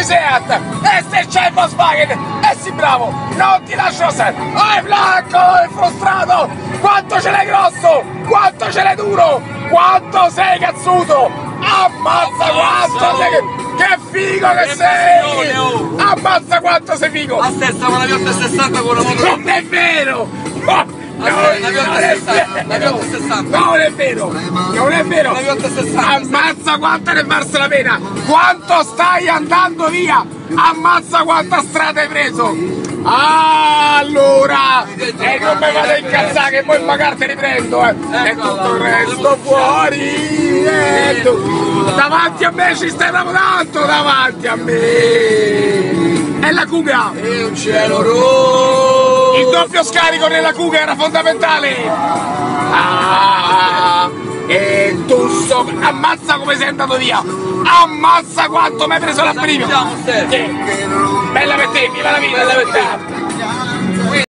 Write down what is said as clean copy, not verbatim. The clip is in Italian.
di Seat, e se c'è il Volkswagen, e sì bravo, non ti lascio stare. Oh, Blanco, è frustrato, quanto ce l'hai grosso, quanto ce l'hai duro, quanto sei cazzuto, ammazza quanto sei, che figo che sei, ammazza quanto sei figo. A testa con la Viotta 60 con una moto. Non è vero, non è vero, non è vero, ammazza quanto ne varsa la pena, quanto stai andando via, ammazza quanta strada hai preso. Allora, e non mi vado a incazzare che poi magari te li prendo, e tutto il resto fuori, davanti a me ci stai proprio tanto, davanti a me, e la Kuga, E un cielo rosso. il doppio scarico nella Kuga era fondamentale. E tu ammazza come sei andato via, ammazza quanto mi hai preso la prima. Bella per te, viva la vita, bella per te.